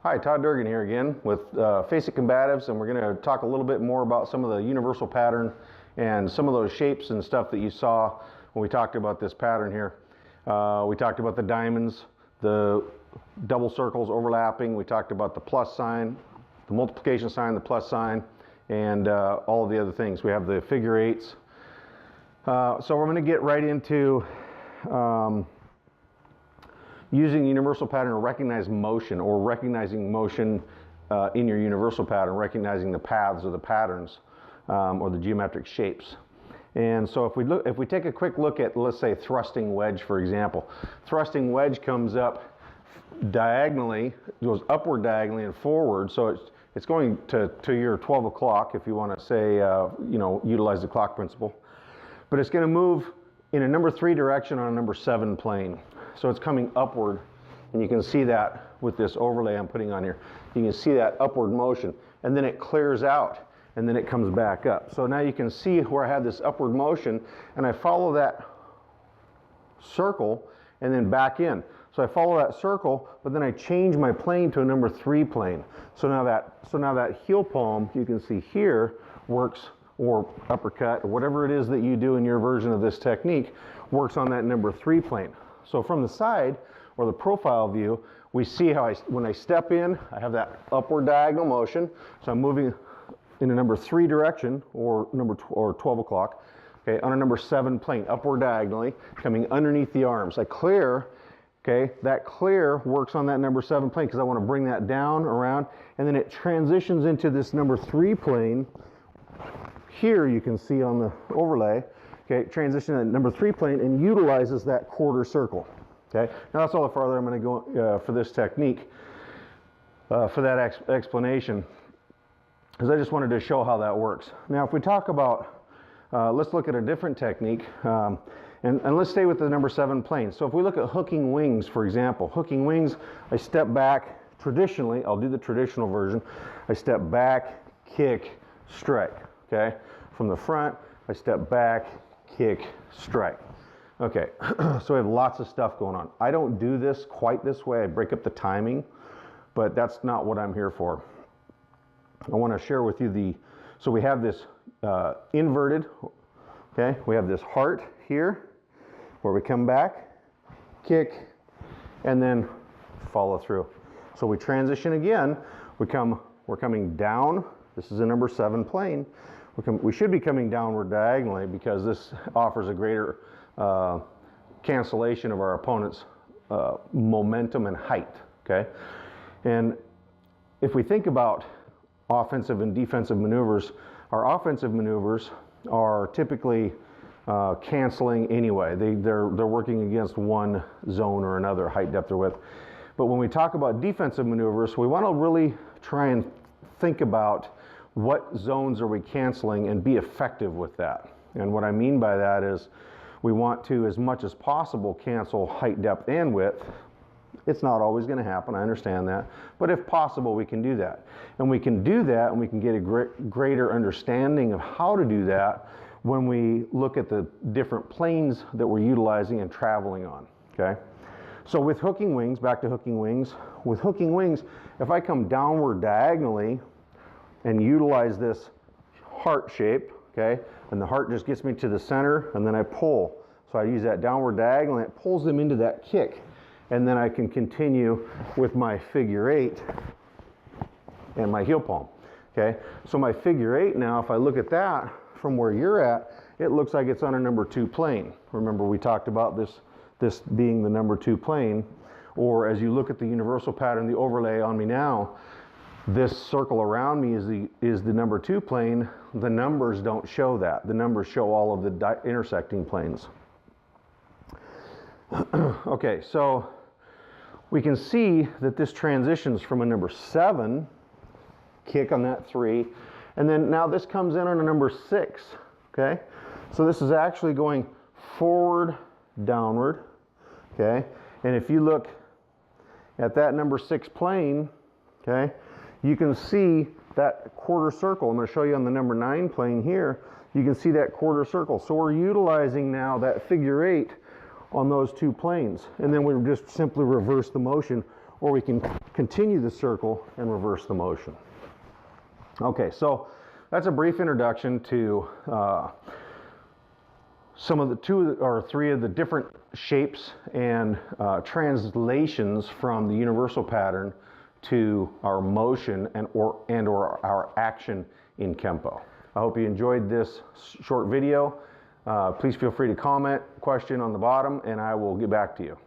Hi, Todd Durgan here again with Face-It Combatives, and we're going to talk a little bit more about some of the universal pattern and some of those shapes and stuff that you saw when we talked about this pattern here. We talked about the diamonds, the double circles overlapping, we talked about the plus sign, the multiplication sign, the plus sign, and all of the other things. We have the figure eights. So we're going to get right into using the universal pattern to recognize motion, or recognizing motion in your universal pattern, recognizing the paths or the patterns or the geometric shapes. And so if we take a quick look at, let's say, thrusting wedge, for example. Thrusting wedge comes up diagonally, goes upward diagonally and forward, so it's going to your 12 o'clock, if you want to say, utilize the clock principle. But it's going to move in a number 3 direction on a number 7 plane. So it's coming upward, and you can see that with this overlay I'm putting on here. You can see that upward motion, and then it clears out, and then it comes back up. So now you can see where I have this upward motion, and I follow that circle and then back in. So I follow that circle, but then I change my plane to a number 3 plane. So now that heel palm, you can see here, works, or uppercut, or whatever it is that you do in your version of this technique, works on that number 3 plane. So from the side, or the profile view, we see how when I step in, I have that upward diagonal motion. So I'm moving in a number 3 direction, or 12 o'clock, okay, on a number 7 plane, upward diagonally, coming underneath the arms. I clear, okay, that clear works on that number 7 plane because I want to bring that down, around, and then it transitions into this number 3 plane. Here you can see on the overlay, okay, transition to number 3 plane and utilizes that quarter circle. Okay, now that's all the farther I'm going to go for this technique, for that explanation, because I just wanted to show how that works. Now if we talk about, let's look at a different technique, and let's stay with the number 7 plane. So if we look at hooking wings, for example, hooking wings, I step back traditionally, I'll do the traditional version, I step back, kick, strike, okay, from the front, I step back, kick, strike. Okay, so we have lots of stuff going on. I don't do this quite this way. I break up the timing, but that's not what I'm here for. I want to share with you so we have this inverted, okay, we have this heart here, where we come back, kick, and then follow through. So we transition again, we're coming down, this is a number 7 plane, we should be coming downward diagonally because this offers a greater cancellation of our opponent's momentum and height, okay? And if we think about offensive and defensive maneuvers, our offensive maneuvers are typically canceling anyway. They're working against one zone or another, height, depth, or width. But when we talk about defensive maneuvers, we want to really try and think about what zones are we canceling and be effective with that. And what I mean by that is we want to, as much as possible, cancel height, depth, and width. It's not always going to happen, I understand that, but if possible, we can do that. And we can do that, and we can get a greater understanding of how to do that when we look at the different planes that we're utilizing and traveling on, okay? So with hooking wings, back to hooking wings, with hooking wings, if I come downward diagonally and utilize this heart shape, okay, and the heart just gets me to the center, and then I pull. So I use that downward diagonal, and it pulls them into that kick. And then I can continue with my figure 8 and my heel palm, okay? So my figure 8 now, if I look at that from where you're at, it looks like it's on a number 2 plane. Remember we talked about this being the number 2 plane, or as you look at the universal pattern, the overlay on me now, this circle around me is the number 2 plane. The numbers don't show that. The numbers show all of the intersecting planes. Okay, so we can see that this transitions from a number 7, kick on that 3, and then now this comes in on a number 6, okay? So this is actually going forward, downward, okay? And if you look at that number 6 plane, okay, you can see that quarter circle. I'm going to show you on the number 9 plane here. You can see that quarter circle. So we're utilizing now that figure 8 on those 2 planes. And then we just simply reverse the motion or we can continue the circle and reverse the motion. Okay, so that's a brief introduction to some of the 2 or 3 of the different shapes and translations from the universal pattern to our motion or our action in Kempo. I hope you enjoyed this short video. Please feel free to comment, question on the bottom, and I will get back to you.